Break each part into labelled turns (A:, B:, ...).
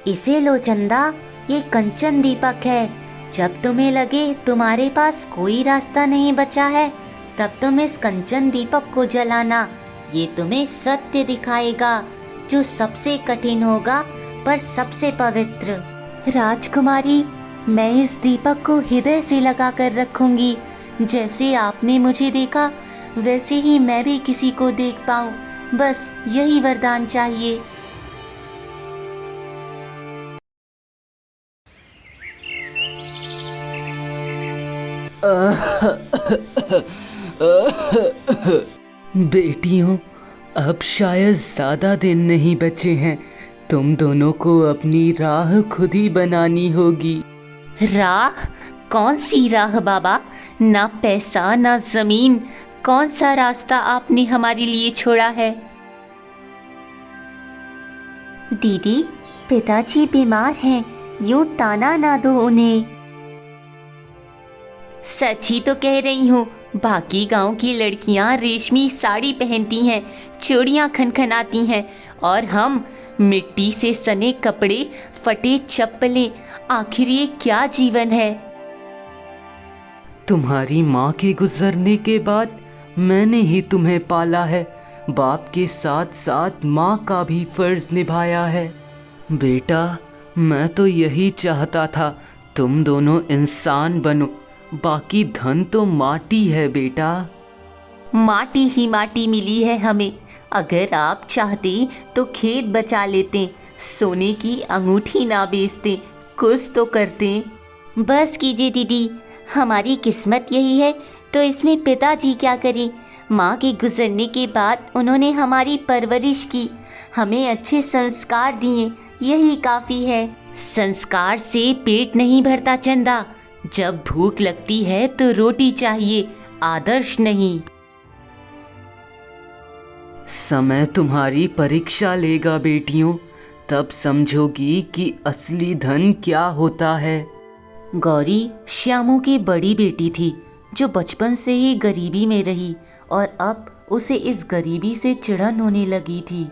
A: इसे लो चंदा, ये कंचन दीपक है। जब तुम्हें लगे तुम्हारे पास कोई रास्ता नहीं बचा है, तब तुम इस कंचन दीपक को जलाना। ये तुम्हें सत्य दिखाएगा, जो सबसे कठिन होगा पर सबसे पवित्र। राजकुमारी, मैं इस दीपक को हृदय से लगा कर रखूंगी। जैसे आपने मुझे देखा, वैसे ही मैं भी किसी को देख पाऊं। बस यही वरदान चाहिए।
B: बेटियों, अब शायद ज़्यादा दिन नहीं बचे हैं। तुम दोनों को अपनी राह खुद ही बनानी होगी।
A: राह? कौन सी राह बाबा? ना पैसा ना जमीन, कौन सा रास्ता आपने हमारे लिए छोड़ा है? दीदी, पिताजी बीमार हैं, यूं ताना ना दो उन्हें। सच ही तो कह रही हूँ। बाकी गांव की लड़कियां रेशमी साड़ी पहनती हैं, चूड़ियां खनखनाती हैं, और हम मिट्टी से सने कपड़े, फटे चप्पलें। आखिर ये क्या जीवन है?
B: तुम्हारी माँ के गुजरने के बाद मैंने ही तुम्हें पाला है। बाप के साथ साथ माँ का भी फर्ज निभाया है। बेटा, मैं तो यही चाहता था तुम दोनों इंसान बनो। बाकी धन तो माटी है बेटा।
A: माटी ही माटी मिली है हमें। अगर आप चाहते तो खेत बचा लेते, सोने की अंगूठी ना बेचते, कुछ तो करते। बस कीजिए दीदी, हमारी किस्मत यही है तो इसमें पिताजी क्या करें? माँ के गुजरने के बाद उन्होंने हमारी परवरिश की, हमें अच्छे संस्कार दिए, यही काफ़ी है। संस्कार से पेट नहीं भरता चंदा। जब भूख लगती है तो रोटी चाहिए, आदर्श नहीं।
B: समय तुम्हारी परीक्षा लेगा बेटियों, तब समझोगी कि असली धन क्या होता है।
A: गौरी श्यामू की बड़ी बेटी थी, जो बचपन से ही गरीबी में रही और अब उसे इस गरीबी से चिढ़न होने लगी थी।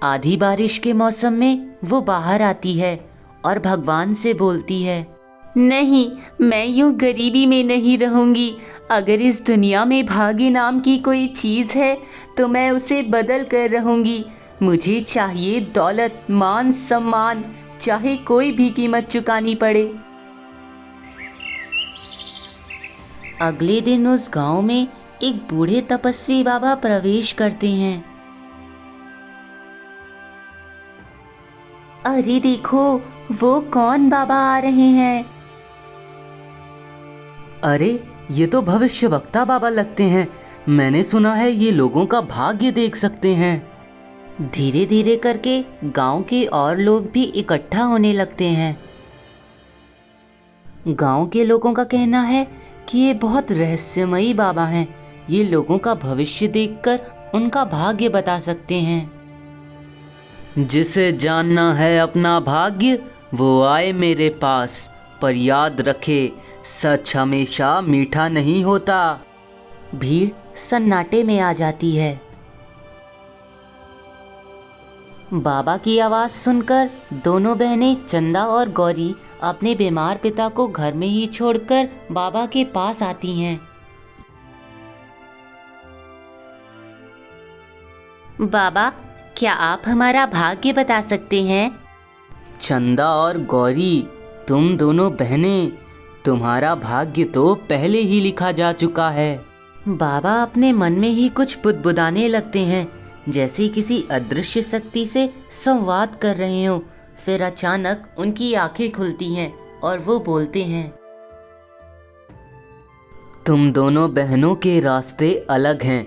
A: आधी बारिश के मौसम में वो बाहर आती है और भगवान से बोलती है, नहीं, मैं यूं गरीबी में नहीं रहूंगी। अगर इस दुनिया में भाग्य नाम की कोई चीज़ है तो मैं उसे बदल कर रहूंगी। मुझे चाहिए दौलत, मान सम्मान, चाहे कोई भी कीमत चुकानी पड़े। अगले दिन उस गांव में एक बूढ़े तपस्वी बाबा प्रवेश करते हैं। अरे देखो, वो कौन बाबा आ रहे हैं?
B: अरे, ये तो भविष्यवक्ता बाबा लगते हैं। मैंने सुना है ये लोगों का भाग्य देख सकते हैं।
A: धीरे धीरे करके गांव के और लोग भी इकट्ठा होने लगते हैं। गांव के लोगों का कहना है कि ये बहुत रहस्यमयी बाबा हैं। ये लोगों का भविष्य देखकर उनका भाग्य बता सकते हैं।
B: जिसे जानना है अपना भाग्य, वो आए मेरे पास। पर याद रखे, सच हमेशा मीठा नहीं होता।
A: भीड़ सन्नाटे में आ जाती है। बाबा की आवाज़ सुनकर दोनों बहनें चंदा और गौरी अपने बीमार पिता को घर में ही छोड़कर बाबा के पास आती हैं। बाबा, क्या आप हमारा भाग्य बता सकते हैं?
B: चंदा और गौरी, तुम दोनों बहनें, तुम्हारा भाग्य तो पहले ही लिखा जा चुका है।
A: बाबा अपने मन में ही कुछ बुदबुदाने लगते हैं, जैसे किसी अदृश्य शक्ति से संवाद कर रहे हों। फिर अचानक उनकी आंखें खुलती हैं और वो बोलते हैं,
B: तुम दोनों बहनों के रास्ते अलग हैं।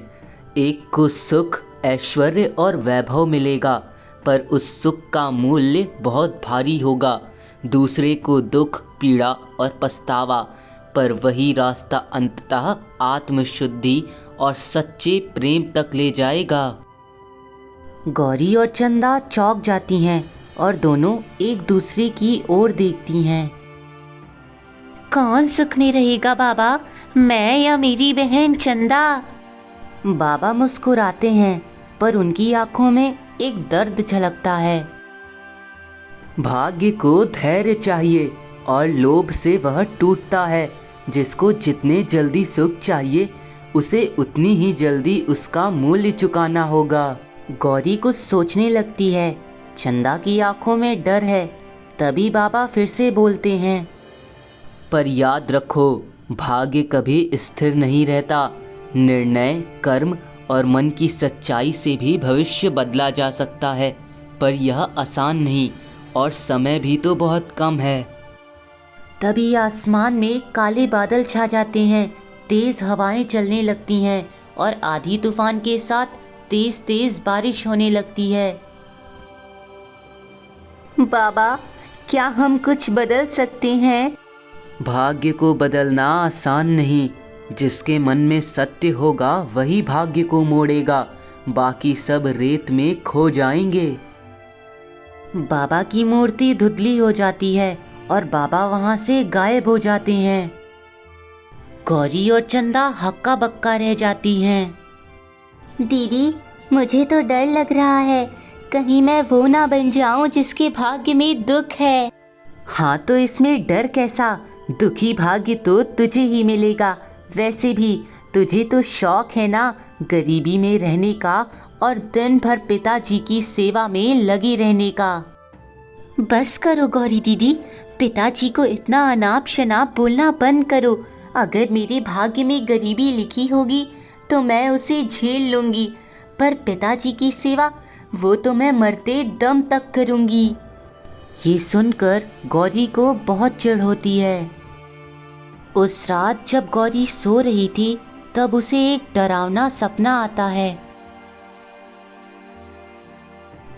B: एक को सुख, ऐश्वर्य और वैभव मिलेगा, पर उस सुख का मूल्य बहुत भारी होगा। दूसरे को दुख, पीड़ा और पछतावा, पर वही रास्ता अंततः आत्मशुद्धि और सच्चे प्रेम तक ले जाएगा।
A: गौरी और चंदा चौंक जाती हैं और दोनों एक दूसरे की ओर देखती हैं। कौन सुख में रहेगा बाबा, मैं या मेरी बहन चंदा? बाबा मुस्कुराते हैं, पर उनकी आंखों में एक दर्द झलकता है।
B: भाग्य को धैर्य चाहिए और लोभ से वह टूटता है। जिसको जितने जल्दी सुख चाहिए उसे उतनी ही जल्दी उसका मूल्य चुकाना होगा।
A: गौरी कुछ सोचने लगती है। चंदा की आंखों में डर है। तभी बाबा फिर से बोलते हैं,
B: पर याद रखो, भाग्य कभी स्थिर नहीं रहता। निर्णय, कर्म और मन की सच्चाई से भी भविष्य बदला जा सकता है, पर यह आसान नहीं और समय भी तो बहुत कम है।
A: तभी आसमान में काले बादल छा जाते हैं। तेज हवाएं चलने लगती हैं और आंधी तूफान के साथ तेज तेज बारिश होने लगती है। बाबा, क्या हम कुछ बदल सकते हैं?
B: भाग्य को बदलना आसान नहीं। जिसके मन में सत्य होगा वही भाग्य को मोड़ेगा, बाकी सब रेत में खो जाएंगे।
A: बाबा की मूर्ति धुंधली हो जाती है और बाबा वहाँ से गायब हो जाते हैं। गौरी और चंदा हक्का बक्का रह जाती हैं। दीदी, मुझे तो डर लग रहा है, कहीं मैं वो ना बन जाऊं जिसके भाग्य में दुख है। हाँ, तो इसमें डर कैसा? दुखी भाग्य तो तुझे ही मिलेगा। वैसे भी तुझे तो शौक है ना गरीबी में रहने का और दिन भर पिताजी की सेवा में लगी रहने का। बस करो गौरी दीदी, पिताजी को इतना अनाप शनाप बोलना बंद करो। अगर मेरे भाग्य में गरीबी लिखी होगी तो मैं उसे झेल लूँगी, पर पिताजी की सेवा वो तो मैं मरते दम तक करूँगी। ये सुनकर गौरी को बहुत चिढ़ होती है। उस रात जब गौरी सो रही थी तब उसे एक डरावना सपना आता है।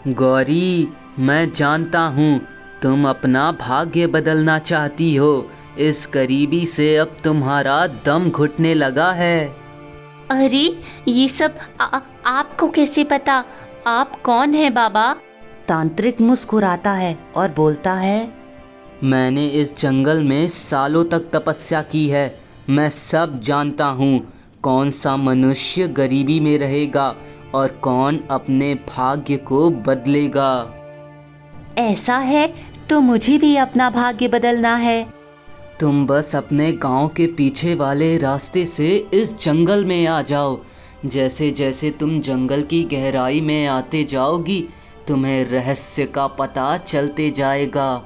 B: गौरी, मैं जानता हूँ तुम अपना भाग्य बदलना चाहती हो। इस गरीबी से अब तुम्हारा दम घुटने लगा है।
A: अरे, ये सब आपको कैसे पता? आप कौन है बाबा? तांत्रिक मुस्कुराता है और बोलता है,
B: मैंने इस जंगल में सालों तक तपस्या की है। मैं सब जानता हूँ, कौन सा मनुष्य गरीबी में रहेगा और कौन अपने भाग्य को बदलेगा।
A: ऐसा है तो मुझे भी अपना भाग्य बदलना है।
B: तुम बस अपने गांव के पीछे वाले रास्ते से इस जंगल में आ जाओ। जैसे जैसे तुम जंगल की गहराई में आते जाओगी, तुम्हें रहस्य का पता चलते जाएगा।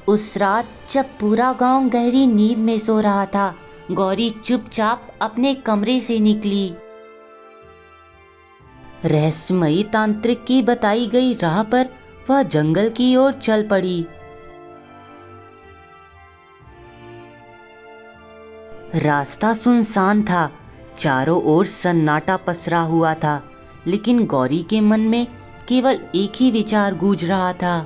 A: उस रात जब पूरा गांव गहरी नींद में सो रहा था, गौरी चुपचाप अपने कमरे से निकली। रहस्यमयी तांत्रिक की बताई गई राह पर वह जंगल की ओर चल पड़ी। रास्ता सुनसान था, चारों ओर सन्नाटा पसरा हुआ था, लेकिन गौरी के मन में केवल एक ही विचार गूंज रहा था।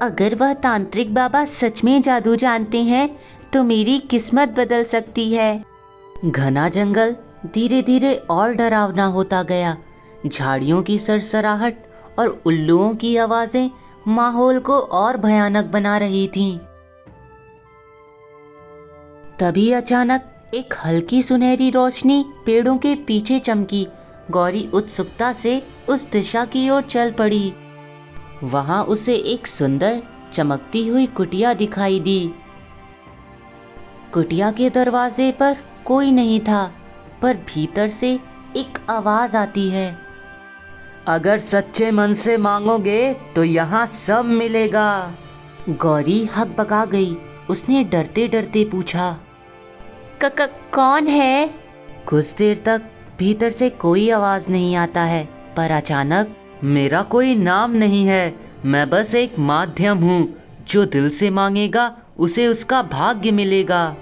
A: अगर वह तांत्रिक बाबा सच में जादू जानते हैं तो मेरी किस्मत बदल सकती है। घना जंगल धीरे धीरे और डरावना होता गया। झाड़ियों की सरसराहट और उल्लुओं की आवाज़ें माहौल को और भयानक बना रही थीं। तभी अचानक एक हल्की सुनहरी रोशनी पेड़ों के पीछे चमकी। गौरी उत्सुकता से उस दिशा की ओर चल पड़ी। वहां उसे एक सुंदर चमकती हुई कुटिया दिखाई दी। कुटिया के दरवाजे पर कोई नहीं था, पर भीतर से एक आवाज आती है,
B: अगर सच्चे मन से मांगोगे तो यहाँ सब मिलेगा।
A: गौरी हकबका गई। उसने डरते डरते पूछा, कौन है? कुछ देर तक भीतर से कोई आवाज नहीं आता है, पर अचानक,
B: मेरा कोई नाम नहीं है, मैं बस एक माध्यम हूँ। जो दिल से मांगेगा उसे उसका भाग्य मिलेगा।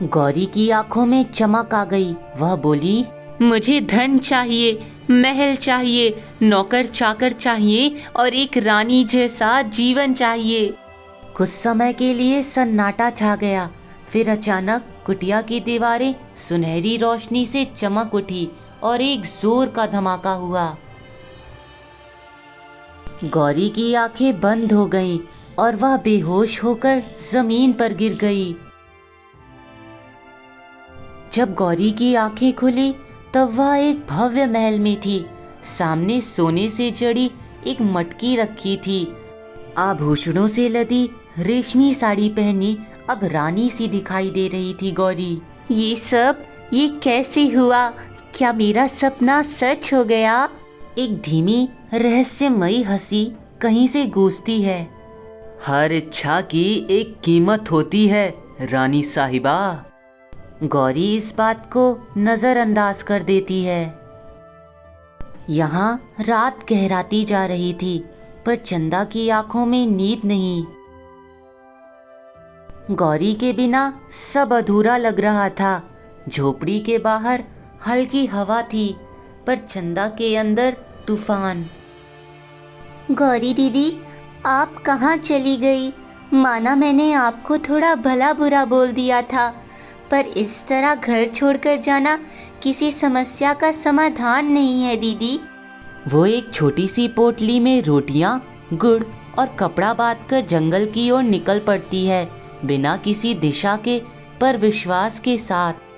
A: गौरी की आंखों में चमक आ गई। वह बोली, मुझे धन चाहिए, महल चाहिए, नौकर चाकर चाहिए और एक रानी जैसा जीवन चाहिए। कुछ समय के लिए सन्नाटा छा गया। फिर अचानक कुटिया की दीवारें सुनहरी रोशनी से चमक उठी और एक जोर का धमाका हुआ। गौरी की आंखें बंद हो गईं और वह बेहोश होकर जमीन पर गिर गई। जब गौरी की आंखें खुली तब वह एक भव्य महल में थी। सामने सोने से जड़ी एक मटकी रखी थी। आभूषणों से लदी रेशमी साड़ी पहनी अब रानी सी दिखाई दे रही थी गौरी। ये कैसे हुआ? क्या मेरा सपना सच हो गया? एक धीमी रहस्यमयी हंसी कहीं से गूंजती है।
B: हर इच्छा की एक कीमत होती है रानी साहिबा।
A: गौरी इस बात को नज़रअंदाज कर देती है। यहाँ रात गहराती जा रही थी पर चंदा की आंखों में नींद नहीं। गौरी के बिना सब अधूरा लग रहा था। झोपड़ी के बाहर हल्की हवा थी पर चंदा के अंदर तूफान। गौरी दीदी, आप कहाँ चली गई? माना मैंने आपको थोड़ा भला बुरा बोल दिया था, पर इस तरह घर छोड़कर जाना किसी समस्या का समाधान नहीं है दीदी।
B: वो एक छोटी सी पोटली में रोटियां, गुड़ और कपड़ा बांधकर जंगल की ओर निकल पड़ती है, बिना किसी दिशा के पर विश्वास के साथ।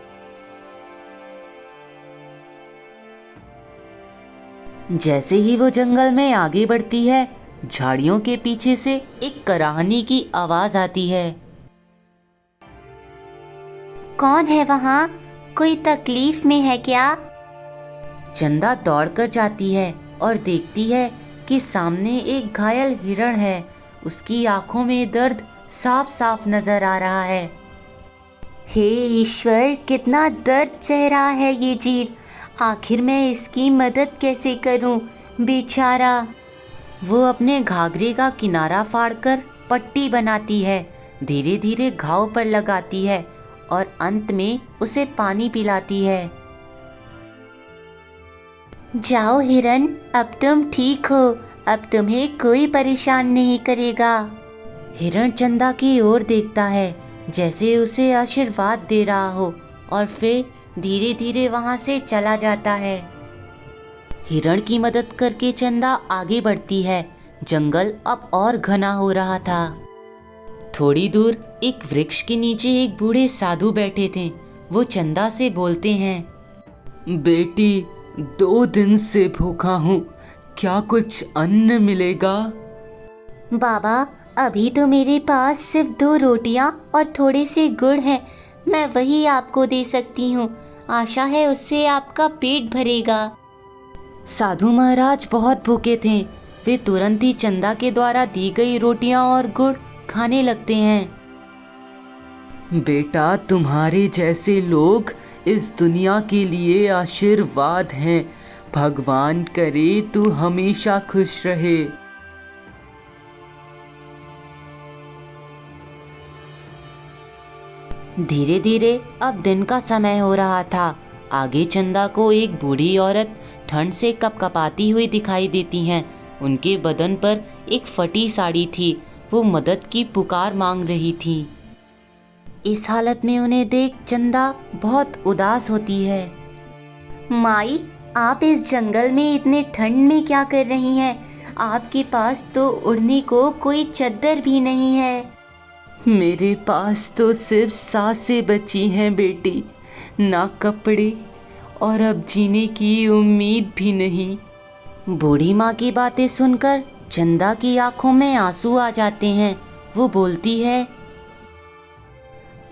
B: जैसे ही वो जंगल में आगे बढ़ती है, झाड़ियों के पीछे से एक कराहनी की आवाज आती है।
A: कौन है वहाँ? कोई तकलीफ में है क्या? चंदा दौड़कर जाती है और देखती है कि सामने एक घायल हिरण है। उसकी आंखों में दर्द साफ साफ नजर आ रहा है। हे ईश्वर, कितना दर्द सह रहा है ये जीव। आखिर मैं इसकी मदद कैसे करूं? बेचारा। वो अपने घाघरे का किनारा फाड़कर पट्टी बनाती है, धीरे धीरे घाव पर लगाती है और अंत में उसे पानी पिलाती है। जाओ हिरन, अब तुम ठीक हो। अब तुम्हें कोई परेशान नहीं करेगा। हिरण चंदा की ओर देखता है जैसे उसे आशीर्वाद दे रहा हो और फिर धीरे धीरे वहाँ से चला जाता है। हिरण की मदद करके चंदा आगे बढ़ती है। जंगल अब और घना हो रहा था। थोड़ी दूर एक वृक्ष के नीचे एक बूढ़े साधु बैठे थे। वो चंदा से बोलते हैं,
B: बेटी, 2 दिन से भूखा हूँ, क्या कुछ अन्न मिलेगा?
A: बाबा, अभी तो मेरे पास सिर्फ 2 रोटियां और थोड़े से गुड़ हैं। मैं वही आपको दे सकती हूँ। आशा है उससे आपका पेट भरेगा। साधु महाराज बहुत भूखे थे। वे तुरंत ही चंदा के द्वारा दी गई रोटियां और गुड़ खाने लगते हैं।
B: बेटा, तुम्हारे जैसे लोग इस दुनिया के लिए आशीर्वाद हैं। भगवान करे तू हमेशा खुश रहे।
A: धीरे धीरे अब दिन का समय हो रहा था। आगे चंदा को एक बूढ़ी औरत ठंड से कपकपाती हुई दिखाई देती हैं। उनके बदन पर एक फटी साड़ी थी। वो मदद की पुकार मांग रही थी। इस हालत में उन्हें देख चंदा बहुत उदास होती है। माई, आप इस जंगल में इतने ठंड में क्या कर रही हैं? आपके पास तो उड़ने को कोई चद्दर भी नहीं है।
B: मेरे पास तो सिर्फ सांसें बची हैं बेटी, ना कपड़े और अब जीने की उम्मीद भी नहीं।
A: बूढ़ी माँ की बातें सुनकर चंदा की आंखों में आंसू आ जाते हैं। वो बोलती है,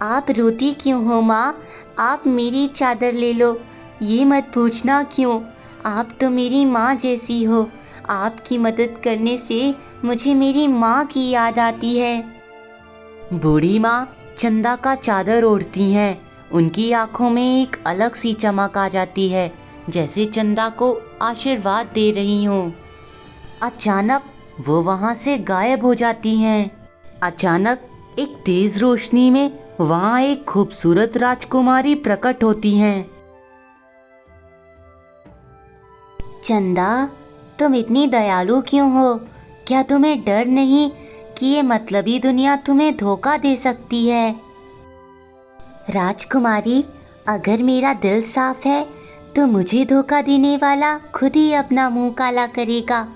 A: आप रोती क्यों हो माँ? आप मेरी चादर ले लो। ये मत पूछना क्यों। आप तो मेरी माँ जैसी हो। आपकी मदद करने से मुझे मेरी माँ की याद आती है। बूढ़ी माँ चंदा का चादर ओढ़ती हैं। उनकी आंखों में एक अलग सी चमक आ जाती है, जैसे चंदा को आशीर्वाद दे रही हों। अचानक वो वहाँ से गायब हो जाती हैं। अचानक एक तेज रोशनी में वहाँ एक खूबसूरत राजकुमारी प्रकट होती हैं। चंदा, तुम इतनी दयालु क्यों हो? क्या तुम्हें डर नहीं कि ये मतलबी दुनिया तुम्हें धोखा दे सकती है? राजकुमारी, अगर मेरा दिल साफ है तो मुझे धोखा देने वाला खुद ही अपना मुंह काला करेगा,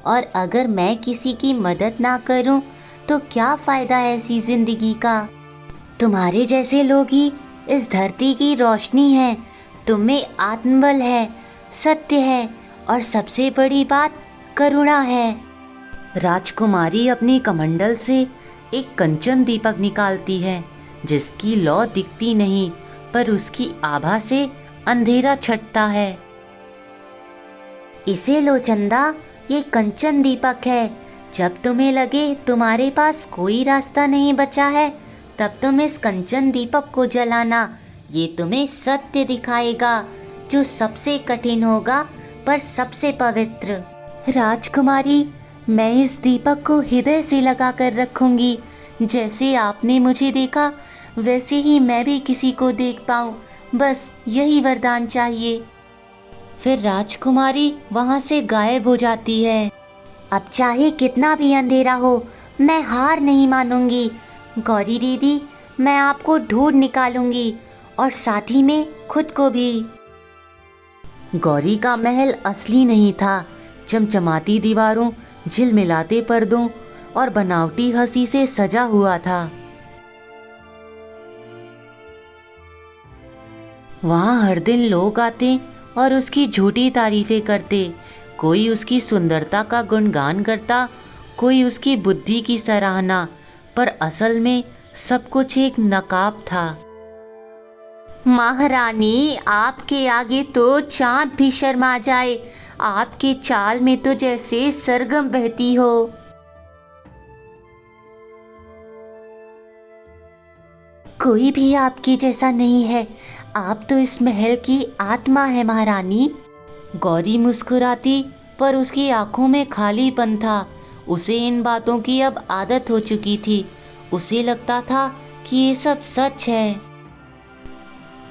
A: और अगर मैं किसी की मदद ना करूं तो क्या फ़ायदा है ऐसी ज़िंदगी का? तुम्हारे जैसे लोग ही इस धरती की रोशनी है, तुम में आत्मबल है, सत्य है और सबसे बड़ी बात करुणा है। राजकुमारी अपनी कमंडल से एक कंचन दीपक निकालती है, जिसकी लौ दिखती नहीं, पर उसकी आभा से अंधेरा छटता है। इसे लो चंदा, ये कंचन दीपक है। जब तुम्हें लगे तुम्हारे पास कोई रास्ता नहीं बचा है, तब तुम इस कंचन दीपक को जलाना। ये तुम्हें सत्य दिखाएगा, जो सबसे कठिन होगा पर सबसे पवित्र। राजकुमारी, मैं इस दीपक को हृदय से लगा कर रखूंगी। जैसे आपने मुझे देखा, वैसे ही मैं भी किसी को देख पाऊँ, बस यही वरदान चाहिए। फिर राजकुमारी वहाँ से गायब हो जाती है। अब चाहे कितना भी अंधेरा हो, मैं हार नहीं मानूंगी। गौरी दीदी, मैं आपको ढूंढ निकालूंगी और साथ ही में खुद को भी। गौरी का महल असली नहीं था। चमचमाती दीवारों, झिलमिलाते पर्दों और बनावटी हंसी से सजा हुआ था। वहाँ हर दिन लोग आते और उसकी झूठी तारीफें करते। कोई उसकी सुंदरता का गुणगान करता, कोई उसकी बुद्धि की सराहना, पर असल में सब कुछ एक नकाब था। महारानी, आपके आगे तो चांद भी शर्मा जाए। आपके चाल में तो जैसे सरगम बहती हो। कोई भी आपके जैसा नहीं है। आप तो इस महल की आत्मा है महारानी। गौरी मुस्कुराती, पर उसकी आंखों में खालीपन था। उसे इन बातों की अब आदत हो चुकी थी। उसे लगता था कि ये सब सच है।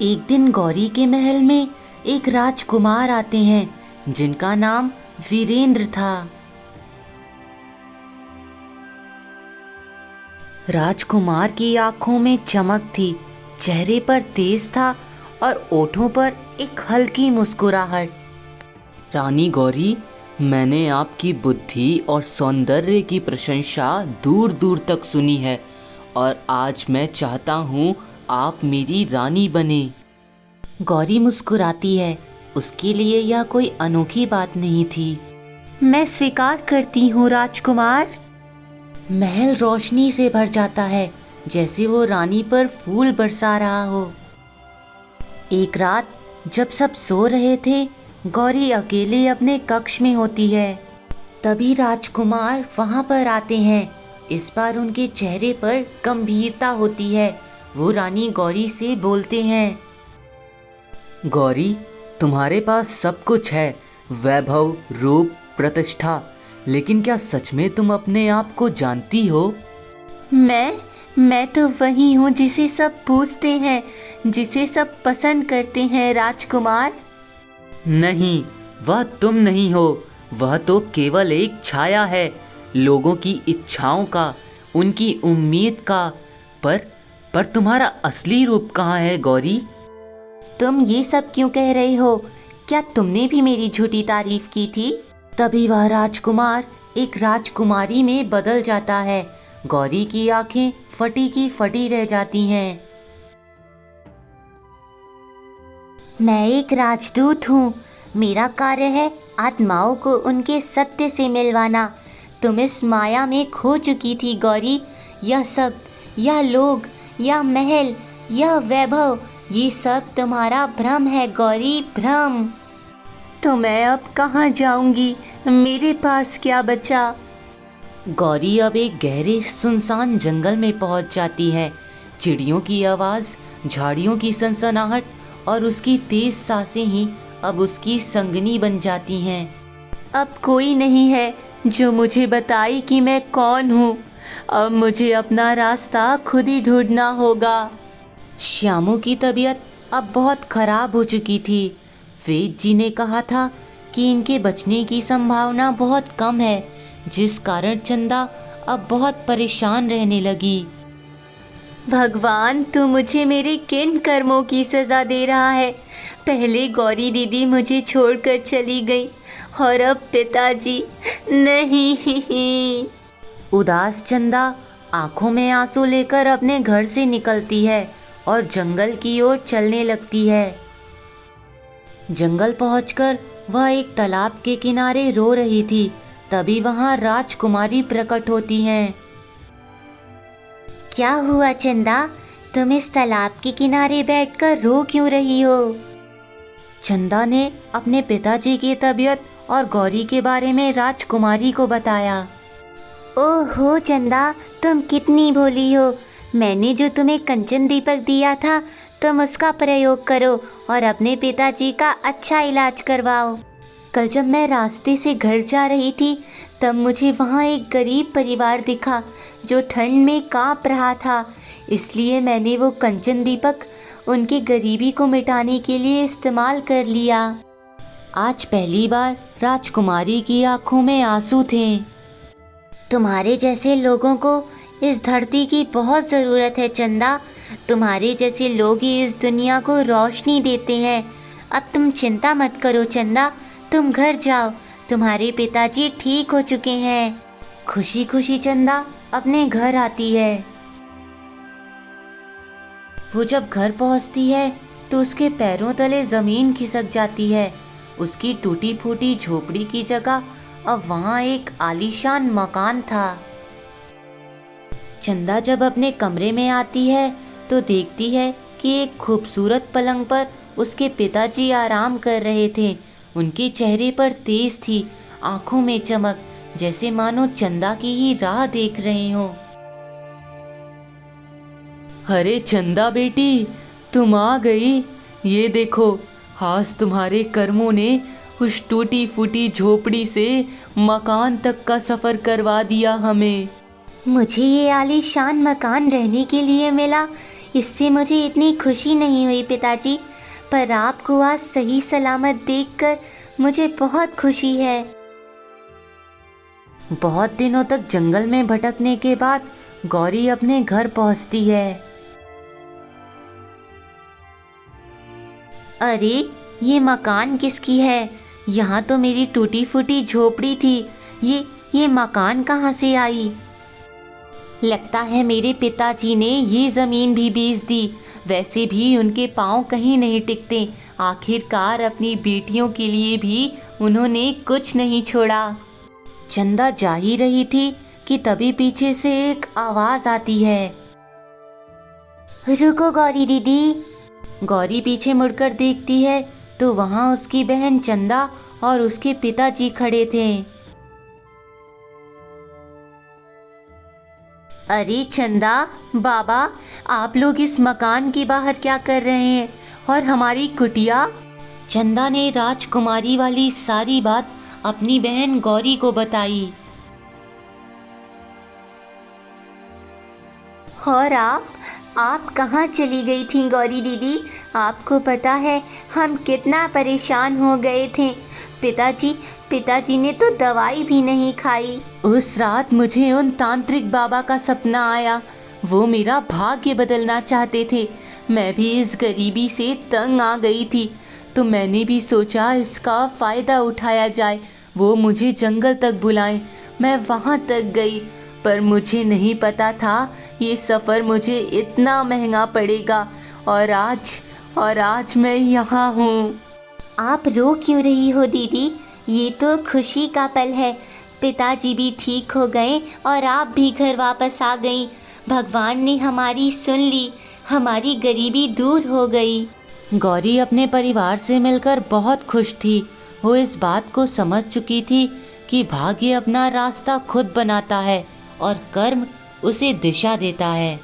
A: एक दिन गौरी के महल में एक राजकुमार आते हैं, जिनका नाम वीरेंद्र था। राजकुमार की आंखों में चमक थी, चेहरे पर तेज था और ओठों पर एक हल्की मुस्कुराहट।
B: रानी गौरी, मैंने आपकी बुद्धि और सौंदर्य की प्रशंसा दूर दूर तक सुनी है और आज मैं चाहता हूँ आप मेरी रानी बने।
A: गौरी मुस्कुराती है। उसके लिए यह कोई अनोखी बात नहीं थी। मैं स्वीकार करती हूँ राजकुमार। महल रोशनी से भर जाता है, जैसे वो रानी पर फूल बरसा रहा हो। एक रात जब सब सो रहे थे, गौरी अकेले अपने कक्ष में होती है। तभी राजकुमार वहाँ पर आते हैं। इस बार उनके चेहरे पर गंभीरता होती है। वो रानी गौरी से बोलते हैं,
B: गौरी, तुम्हारे पास सब कुछ है, वैभव, रूप, प्रतिष्ठा, लेकिन क्या सच में तुम अपने आप को जानती हो?
A: मैं तो वही हूँ जिसे सब पूछते हैं, जिसे सब पसंद करते हैं राजकुमार।
B: नहीं, वह तुम नहीं हो। वह तो केवल एक छाया है, लोगों की इच्छाओं का, उनकी उम्मीद का। पर तुम्हारा असली रूप कहाँ है गौरी?
A: तुम ये सब क्यों कह रहे हो? क्या तुमने भी मेरी झूठी तारीफ की थी? तभी वह राजकुमार एक राजकुमारी में बदल जाता है। गौरी की आंखें फटी की फटी रह जाती हैं। मैं एक राजदूत हूँ। मेरा कार्य है आत्माओं को उनके सत्य से मिलवाना। तुम इस माया में खो चुकी थी गौरी। यह सब, यह लोग, यह महल, यह वैभव, ये सब तुम्हारा भ्रम है गौरी, भ्रम। तो मैं अब कहाँ जाऊँगी? मेरे पास क्या बचा?
B: गौरी अब एक गहरे सुनसान जंगल में पहुंच जाती है। चिड़ियों की आवाज़, झाड़ियों की सनसनाहट और उसकी तेज सांसें ही अब उसकी संगनी बन जाती हैं।
A: अब कोई नहीं है जो मुझे बताए कि मैं कौन हूँ। अब मुझे अपना रास्ता खुद ही ढूंढना होगा।
B: श्यामू की तबीयत अब बहुत खराब हो चुकी थी। वेद जी ने कहा था कि इनके बचने की संभावना बहुत कम है, जिस कारण चंदा अब बहुत परेशान रहने लगी।
A: भगवान, तू मुझे मेरे किन कर्मों की सज़ा दे रहा है? पहले गौरी दीदी मुझे छोड़कर चली गई और अब पिताजी। नहीं।
B: उदास चंदा आंखों में आंसू लेकर अपने घर से निकलती है
A: और जंगल की ओर चलने लगती है। जंगल पहुंचकर वह एक तालाब के किनारे रो रही थी। तभी वहां राजकुमारी प्रकट होती हैं। क्या हुआ चंदा, तुम इस तालाब के किनारे बैठकर रो क्यों रही हो? चंदा ने अपने पिताजी की तबीयत और गौरी के बारे में राजकुमारी को बताया। ओहो चंदा, तुम कितनी भोली हो। मैंने जो तुम्हें कंचन दीपक दिया था, तुम उसका प्रयोग करो और अपने पिताजी का अच्छा इलाज करवाओ। कल जब मैं रास्ते से घर जा रही थी, तब मुझे वहाँ एक गरीब परिवार दिखा जो ठंड में कांप रहा था। इसलिए मैंने वो कंचन दीपक उनकी गरीबी को मिटाने के लिए इस्तेमाल कर लिया। आज पहली बार राजकुमारी की आंखों में आंसू थे। तुम्हारे जैसे लोगों को इस धरती की बहुत ज़रूरत है चंदा। तुम्हारे जैसे लोग ही इस दुनिया को रोशनी देते हैं। अब तुम चिंता मत करो चंदा, तुम घर जाओ, तुम्हारे पिताजी ठीक हो चुके हैं। खुशी खुशी चंदा अपने घर आती है। वो जब घर पहुंचती है तो उसके पैरों तले ज़मीन खिसक जाती है। उसकी टूटी फूटी झोपड़ी की जगह अब वहाँ एक आलीशान मकान था। चंदा जब अपने कमरे में आती है तो देखती है कि एक खूबसूरत पलंग पर उसके पिताजी आराम कर रहे थे। उनके चेहरे पर तेज थी, आंखों में चमक, जैसे मानो चंदा की ही राह देख रहे हों।
B: अरे चंदा बेटी, तुम आ गई। ये देखो, आज तुम्हारे कर्मों ने उस टूटी फूटी झोपड़ी से मकान तक का सफ़र करवा दिया हमें।
A: मुझे ये आलीशान मकान रहने के लिए मिला, इससे मुझे इतनी खुशी नहीं हुई पिताजी, पर आपको आज सही सलामत देखकर मुझे बहुत खुशी है। बहुत दिनों तक जंगल में भटकने के बाद गौरी अपने घर पहुंचती है। अरे, ये मकान किसकी है? यहाँ तो मेरी टूटी फूटी झोपड़ी थी। ये मकान कहाँ से आई? लगता है मेरे पिताजी ने ये ज़मीन भी बेच दी। वैसे भी उनके पाँव कहीं नहीं टिकते। आखिरकार अपनी बेटियों के लिए भी उन्होंने कुछ नहीं छोड़ा। चंदा जा ही रही थी कि तभी पीछे से एक आवाज़ आती है। रुको गौरी दीदी। गौरी पीछे मुड़कर देखती है तो वहाँ उसकी बहन चंदा और उसके पिताजी खड़े थे। अरे चंदा, बाबा, आप लोग इस मकान के बाहर क्या कर रहे हैं? और हमारी कुटिया? चंदा ने राजकुमारी वाली सारी बात अपनी बहन गौरी को बताई। और आप कहाँ चली गई थी गौरी दीदी? आपको पता है हम कितना परेशान हो गए थे। पिताजी ने तो दवाई भी नहीं खाई। उस रात मुझे उन तांत्रिक बाबा का सपना आया। वो मेरा भाग्य बदलना चाहते थे। मैं भी इस गरीबी से तंग आ गई थी, तो मैंने भी सोचा इसका फ़ायदा उठाया जाए। वो मुझे जंगल तक बुलाएं। मैं वहाँ तक गई, पर मुझे नहीं पता था ये सफ़र मुझे इतना महंगा पड़ेगा। और आज मैं यहाँ हूँ। आप रो क्यों रही हो दीदी? ये तो खुशी का पल है। पिताजी भी ठीक हो गए और आप भी घर वापस आ गई। भगवान ने हमारी सुन ली, हमारी गरीबी दूर हो गई। गौरी अपने परिवार से मिलकर बहुत खुश थी। वो इस बात को समझ चुकी थी कि भाग्य अपना रास्ता खुद बनाता है और कर्म उसे दिशा देता है।